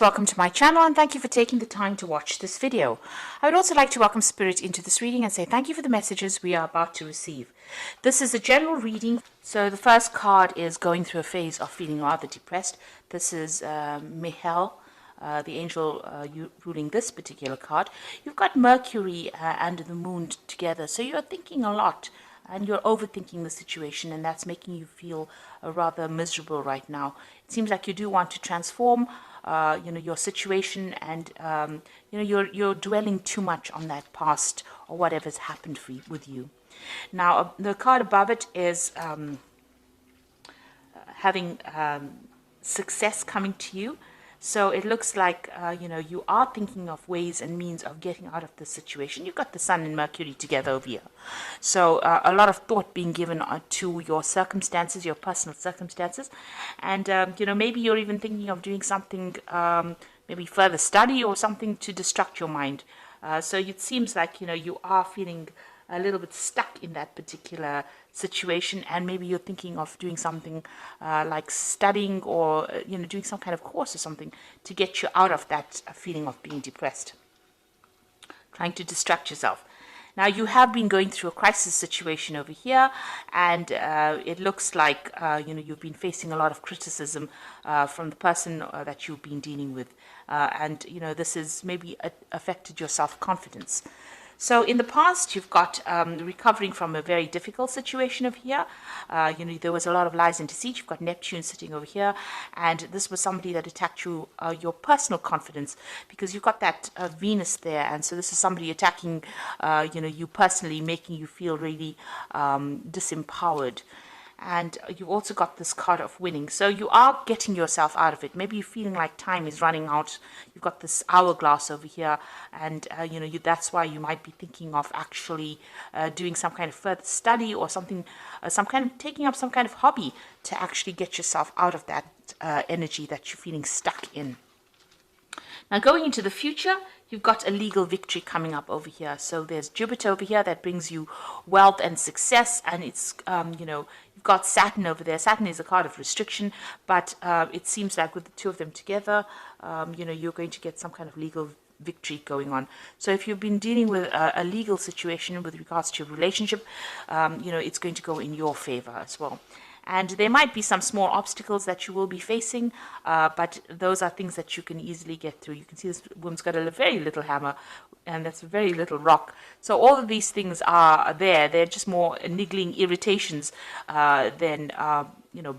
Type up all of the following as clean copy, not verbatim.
Welcome to my channel and thank you for taking the time to watch this video. I would also like to welcome Spirit into this reading and say thank you for the messages we are about to receive. This is a general reading. So the first card is going through a phase of feeling rather depressed. This is Michael, the angel ruling this particular card. You've got Mercury and the moon together, so you're thinking a lot and you're overthinking the situation, and that's making you feel rather miserable right now. It seems like you do want to transform your situation, and you're dwelling too much on that past or whatever's happened with you. Now the card above it is having success coming to you. So it looks like, you are thinking of ways and means of getting out of this situation. You've got the Sun and Mercury together over here. So a lot of thought being given to your circumstances, your personal circumstances. And, maybe you're even thinking of doing something, maybe further study or something to distract your mind. So it seems like, you are feeling a little bit stuck in that particular situation, and maybe you're thinking of doing something like studying or doing some kind of course or something to get you out of that feeling of being depressed, trying to distract yourself. Now you have been going through a crisis situation over here, and it looks like you've been facing a lot of criticism from the person that you've been dealing with, and this has maybe affected your self-confidence. So in the past, you've got recovering from a very difficult situation over here. There was a lot of lies and deceit. You've got Neptune sitting over here, and this was somebody that attacked you, your personal confidence, because you've got that Venus there, and so this is somebody attacking, you personally, making you feel really disempowered. And you've also got this card of winning. So you are getting yourself out of it. Maybe you're feeling like time is running out. You've got this hourglass over here. And, that's why you might be thinking of actually doing some kind of further study or something, taking up some kind of hobby to actually get yourself out of that energy that you're feeling stuck in. Now going into the future, you've got a legal victory coming up over here. So there's Jupiter over here that brings you wealth and success, and it's, you've got Saturn over there. Saturn is a card of restriction, but it seems like with the two of them together, you're going to get some kind of legal victory going on. So if you've been dealing with a legal situation with regards to your relationship, it's going to go in your favor as well. And there might be some small obstacles that you will be facing, but those are things that you can easily get through. You can see this woman's got a very little hammer, and that's a very little rock. So all of these things are there. They're just more niggling irritations than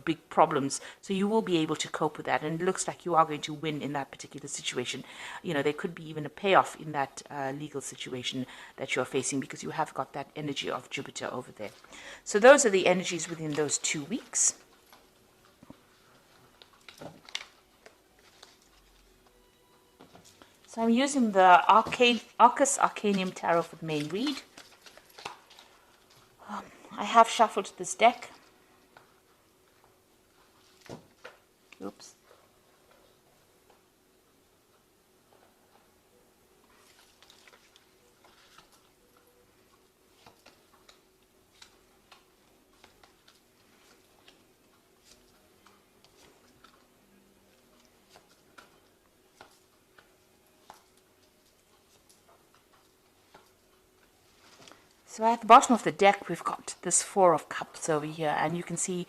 big problems. So you will be able to cope with that, and it looks like you are going to win in that particular situation. There could be even a payoff in that legal situation that you're facing, because you have got that energy of Jupiter over there. So those are the energies within those 2 weeks. So I'm using the Arcus Arcanium Tarot for the main read. I have shuffled this deck. Oops. So at the bottom of the deck, we've got this Four of Cups over here, and you can see,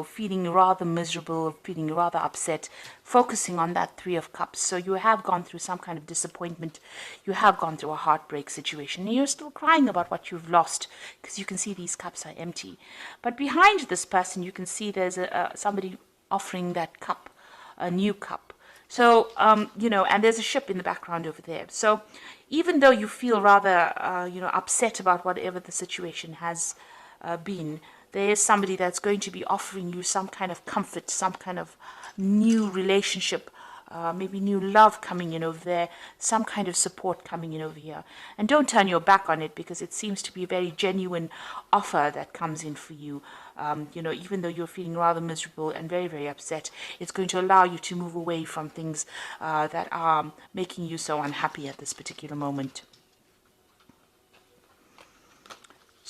feeling rather miserable, feeling rather upset, focusing on that Three of Cups. So you have gone through some kind of disappointment. You have gone through a heartbreak situation. And you're still crying about what you've lost, because you can see these cups are empty. But behind this person, you can see there's somebody offering that cup, a new cup. So, and there's a ship in the background over there. So even though you feel rather, upset about whatever the situation has been, there is somebody that's going to be offering you some kind of comfort, some kind of new relationship, maybe new love coming in over there, some kind of support coming in over here. And don't turn your back on it, because it seems to be a very genuine offer that comes in for you. Even though you're feeling rather miserable and very, very upset, it's going to allow you to move away from things that are making you so unhappy at this particular moment.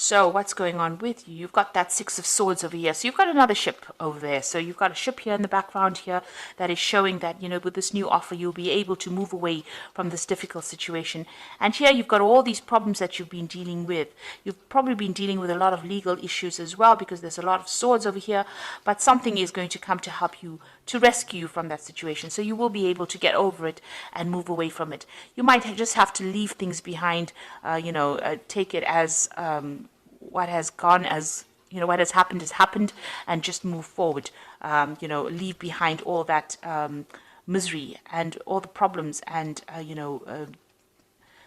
So what's going on with you? You've got that Six of Swords over here. So you've got another ship over there. So you've got a ship here in the background here that is showing that, you know, with this new offer, you'll be able to move away from this difficult situation. And here you've got all these problems that you've been dealing with. You've probably been dealing with a lot of legal issues as well, because there's a lot of swords over here. But something is going to come to help you, to rescue you from that situation. So you will be able to get over it and move away from it. You might just have to leave things behind, take it as what has gone, as you know, what has happened, and just move forward. Leave behind all that misery and all the problems, and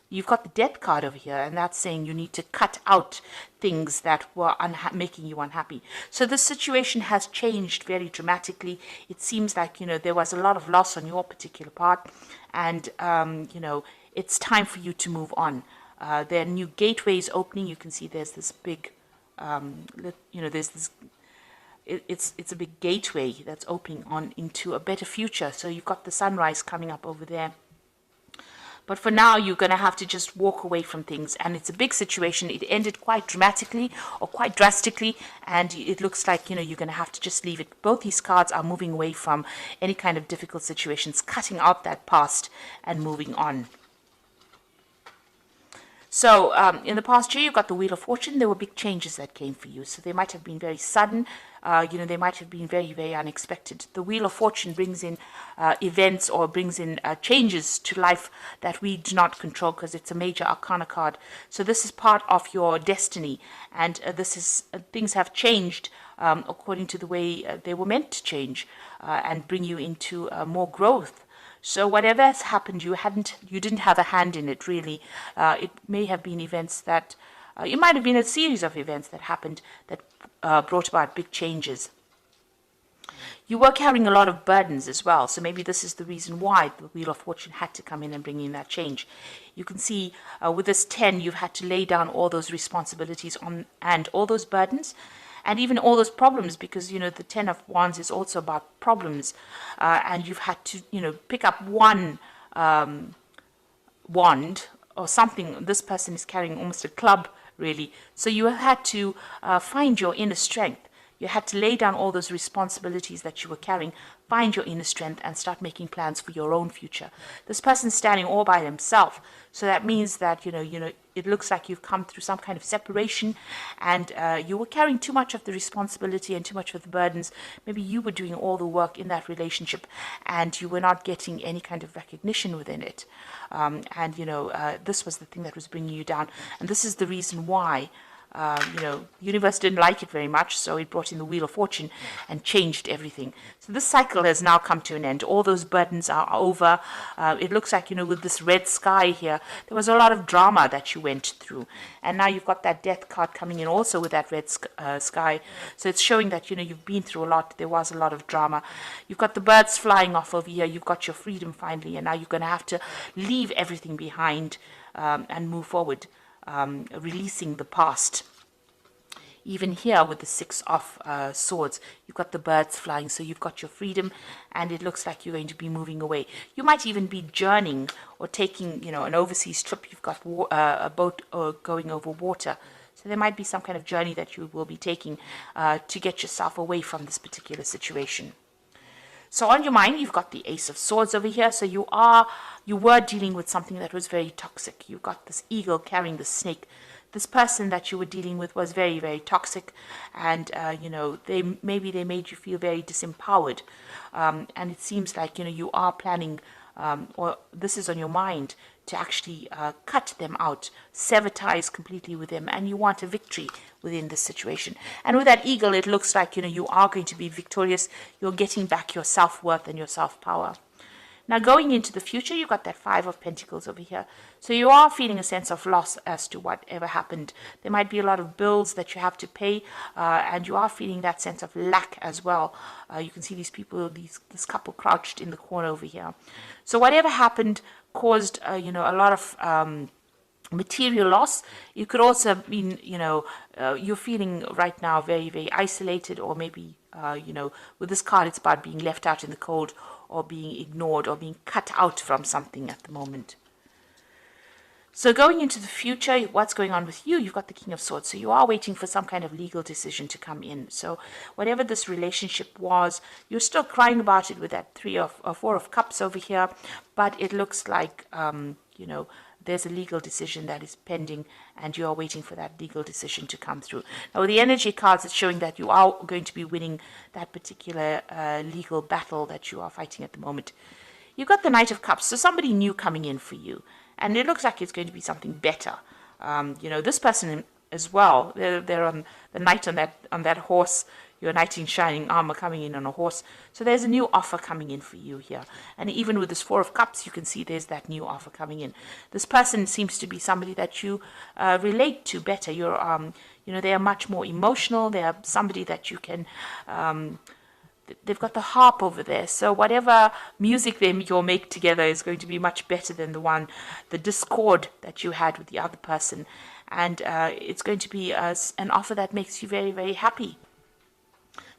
you've got the Death card over here, and that's saying you need to cut out things that were making you unhappy. So the situation has changed very dramatically. It seems like, you know, there was a lot of loss on your particular part, and it's time for you to move on. There are new gateways opening. You can see there's this big, there's this. It's a big gateway that's opening on into a better future. So you've got the sunrise coming up over there. But for now, you're going to have to just walk away from things. And it's a big situation. It ended quite dramatically or quite drastically. And it looks like, you know, you're going to have to just leave it. Both these cards are moving away from any kind of difficult situations, cutting out that past and moving on. So in the past year, you got the Wheel of Fortune. There were big changes that came for you. So they might have been very sudden. They might have been very, very unexpected. The Wheel of Fortune brings in events, or brings in changes to life that we do not control, because it's a major arcana card. So this is part of your destiny. And things have changed according to the way they were meant to change, and bring you into more growth. So whatever has happened, you didn't have a hand in it, really. It may have been events that, it might have been a series of events that happened that brought about big changes. You were carrying a lot of burdens as well, so maybe this is the reason why the Wheel of Fortune had to come in and bring in that change. You can see with this 10, you've had to lay down all those responsibilities and all those burdens, and even all those problems, because, you know, the 10 of Wands is also about problems, and you've had to, pick up one wand or something. This person is carrying almost a club, really. So you have had to find your inner strength. You had to lay down all those responsibilities that you were carrying, find your inner strength, and start making plans for your own future. This person's standing all by himself. So that means that, it looks like you've come through some kind of separation, and you were carrying too much of the responsibility and too much of the burdens. Maybe you were doing all the work in that relationship, and you were not getting any kind of recognition within it. This was the thing that was bringing you down. And this is the reason why universe didn't like it very much, so it brought in the Wheel of Fortune and changed everything. So this cycle has now come to an end. All those burdens are over. It looks like, with this red sky here, there was a lot of drama that you went through. And now you've got that Death card coming in also with that red sky. So it's showing that, you've been through a lot. There was a lot of drama. You've got the birds flying off over here. You've got your freedom finally, and now you're going to have to leave everything behind and move forward. Releasing the past. Even here with the Six of Swords, you've got the birds flying, so you've got your freedom, and it looks like you're going to be moving away. You might even be journeying or taking, an overseas trip. You've got a boat going over water. So there might be some kind of journey that you will be taking to get yourself away from this particular situation. So on your mind, you've got the Ace of Swords over here. So you were dealing with something that was very toxic. You've got this eagle carrying the snake. This person that you were dealing with was very, very toxic, and they made you feel very disempowered. And it seems like you are planning, or this is on your mind, to actually cut them out, sever ties completely with them, and you want a victory within this situation. And with that eagle, it looks like you are going to be victorious. You're getting back your self-worth and your self-power. Now, going into the future, you've got that Five of Pentacles over here. So you are feeling a sense of loss as to whatever happened. There might be a lot of bills that you have to pay, and you are feeling that sense of lack as well. You can see these people, this couple crouched in the corner over here. So whatever happened caused, a lot of material loss. You could also mean, you're feeling right now very, very isolated, or maybe, with this card, it's about being left out in the cold, or being ignored, or being cut out from something at the moment. So going into the future, what's going on with you? You've got the King of Swords. So you are waiting for some kind of legal decision to come in. So whatever this relationship was, you're still crying about it with that Four of Cups over here. But it looks like, there's a legal decision that is pending and you are waiting for that legal decision to come through. Now, with the energy cards, it's showing that you are going to be winning that particular legal battle that you are fighting at the moment. You've got the Knight of Cups, so somebody new coming in for you. And it looks like it's going to be something better. This person as well, they're on the knight on that horse, your knight in shining armor coming in on a horse. So there's a new offer coming in for you here. And even with this Four of Cups, you can see there's that new offer coming in. This person seems to be somebody that you relate to better. They are much more emotional. They are somebody that you can... they've got the harp over there, so whatever music you'll make together is going to be much better than the discord that you had with the other person, and it's going to be an offer that makes you very, very happy.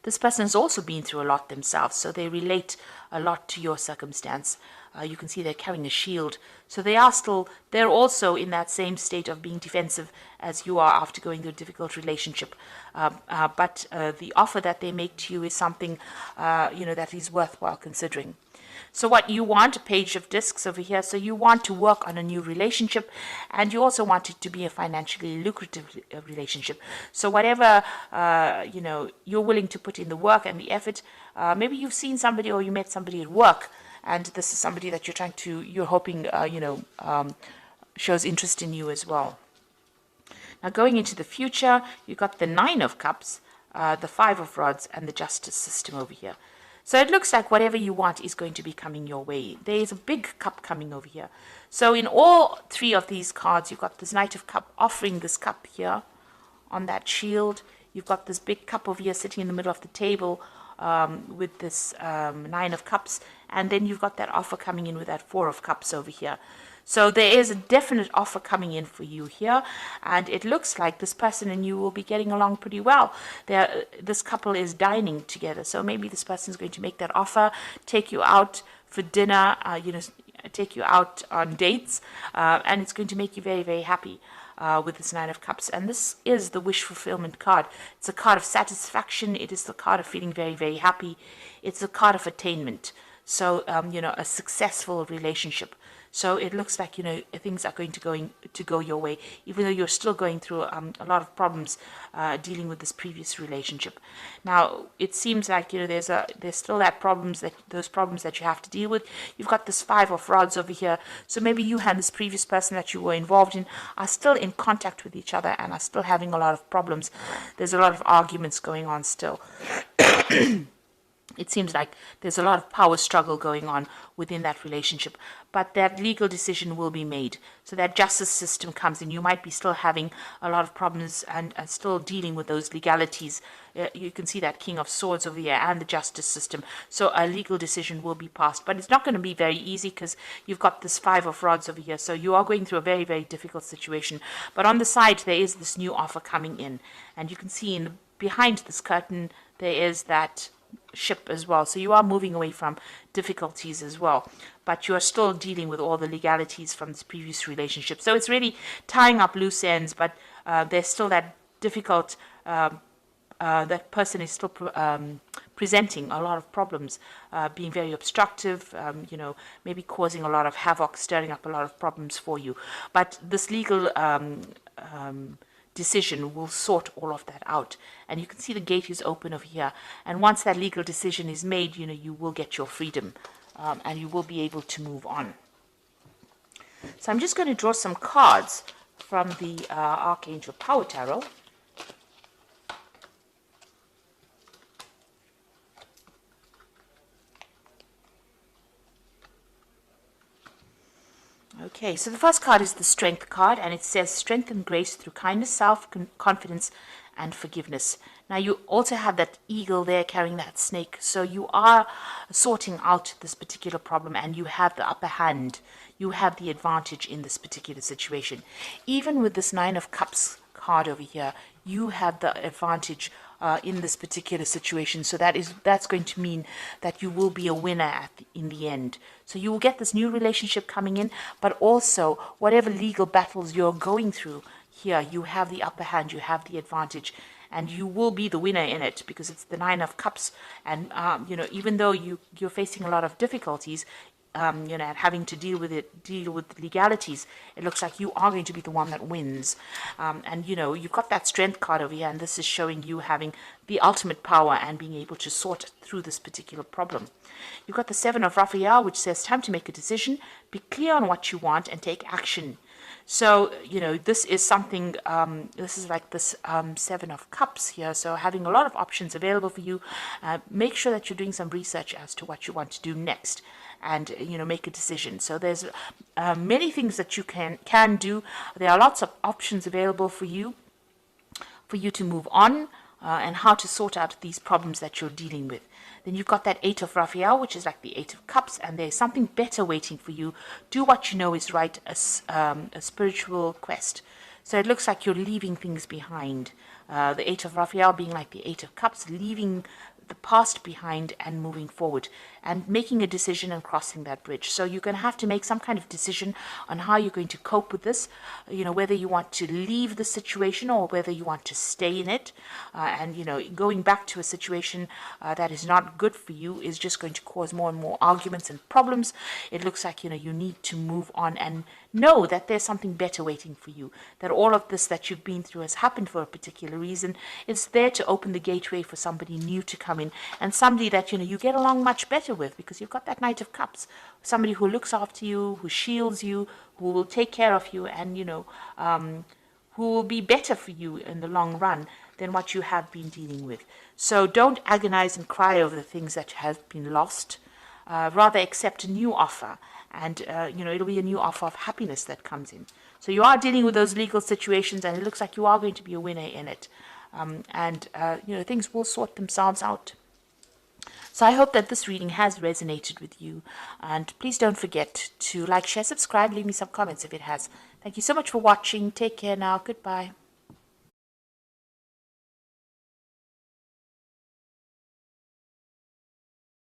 This person has also been through a lot themselves, so they relate a lot to your circumstance. You can see they're carrying a shield. So they're also in that same state of being defensive as you are after going through a difficult relationship. But the offer that they make to you is something, that is worthwhile considering. So what you want, a Page of Discs over here, so you want to work on a new relationship, and you also want it to be a financially lucrative relationship. So whatever, you're willing to put in the work and the effort, maybe you've seen somebody or you met somebody at work, and this is somebody that you're hoping, shows interest in you as well. Now going into the future, you've got the Nine of Cups, the Five of Rods, and the Justice system over here. So it looks like whatever you want is going to be coming your way. There is a big cup coming over here. So in all three of these cards, you've got this Knight of Cup offering this cup here on that shield. You've got this big cup over here sitting in the middle of the table with this Nine of Cups. And then you've got that offer coming in with that Four of Cups over here. So there is a definite offer coming in for you here, and it looks like this person and you will be getting along pretty well. This couple is dining together, so maybe this person is going to make that offer, take you out for dinner, take you out on dates, and it's going to make you very, very happy with this Nine of Cups. And this is the wish fulfillment card. It's a card of satisfaction. It is the card of feeling very, very happy. It's a card of attainment. So, a successful relationship. So it looks like, things are going to go your way, even though you're still going through a lot of problems dealing with this previous relationship. Now, it seems like, there's still those problems that you have to deal with. You've got this Five of Rods over here. So maybe you and this previous person that you were involved in are still in contact with each other and are still having a lot of problems. There's a lot of arguments going on still. It seems like there's a lot of power struggle going on within that relationship, but that legal decision will be made. So that justice system comes in. You might be still having a lot of problems and still dealing with those legalities. You can see that King of Swords over here and the justice system. So a legal decision will be passed, but it's not going to be very easy because you've got this Five of Rods over here. So you are going through a very, very difficult situation. But on the side, there is this new offer coming in, and you can see behind this curtain, there is that ship as well. So you are moving away from difficulties as well, but you are still dealing with all the legalities from this previous relationship. So it's really tying up loose ends, but there's still that difficult, that person is still presenting a lot of problems, being very obstructive, maybe causing a lot of havoc, stirring up a lot of problems for you. But this legal decision will sort all of that out, and you can see the gate is open over here, and once that legal decision is made, you will get your freedom, and you will be able to move on. So I'm just going to draw some cards from the Archangel Power Tarot. Okay, so the first card is the Strength card, and it says strength and grace through kindness, self-confidence, and forgiveness. Now, you also have that eagle there carrying that snake, so you are sorting out this particular problem, and you have the upper hand. You have the advantage in this particular situation. Even with this Nine of Cups card over here, you have the advantage in this particular situation. So that's going to mean that you will be a winner in the end. So you will get this new relationship coming in, but also whatever legal battles you're going through here, you have the upper hand, you have the advantage, and you will be the winner in it, because it's the Nine of Cups. And even though you're facing a lot of difficulties, and having to deal with legalities, it looks like you are going to be the one that wins. And you've got that strength card over here, and this is showing you having the ultimate power and being able to sort through this particular problem. You've got the Seven of Raphael, which says time to make a decision, be clear on what you want, and take action. So, this is something, this is like this Seven of Cups here. So having a lot of options available for you. Make sure that you're doing some research as to what you want to do next, and, make a decision. So there's many things that you can do. There are lots of options available for you to move on, and how to sort out these problems that you're dealing with. Then you've got that Eight of Raphael, which is like the Eight of Cups, and there's something better waiting for you. Do what you know is right, a spiritual quest. So it looks like you're leaving things behind. The Eight of Raphael being like the Eight of Cups, leaving the past behind and moving forward and making a decision and crossing that bridge. So you're going to have to make some kind of decision on how you're going to cope with this, whether you want to leave the situation or whether you want to stay in it. And going back to a situation that is not good for you is just going to cause more and more arguments and problems. It looks like, you need to move on and know that there's something better waiting for you, that all of this that you've been through has happened for a particular reason. It's there to open the gateway for somebody new to come in, and somebody that you get along much better with, because you've got that Knight of Cups, somebody who looks after you, who shields you, who will take care of you, and who will be better for you in the long run than what you have been dealing with. So don't agonize and cry over the things that have been lost. Rather accept a new offer, and it'll be a new offer of happiness that comes in. So you are dealing with those legal situations, and it looks like you are going to be a winner in it. Things will sort themselves out. So I hope that this reading has resonated with you, and please don't forget to like, share, subscribe, leave me some comments if it has. Thank you so much for watching. Take care now. Goodbye.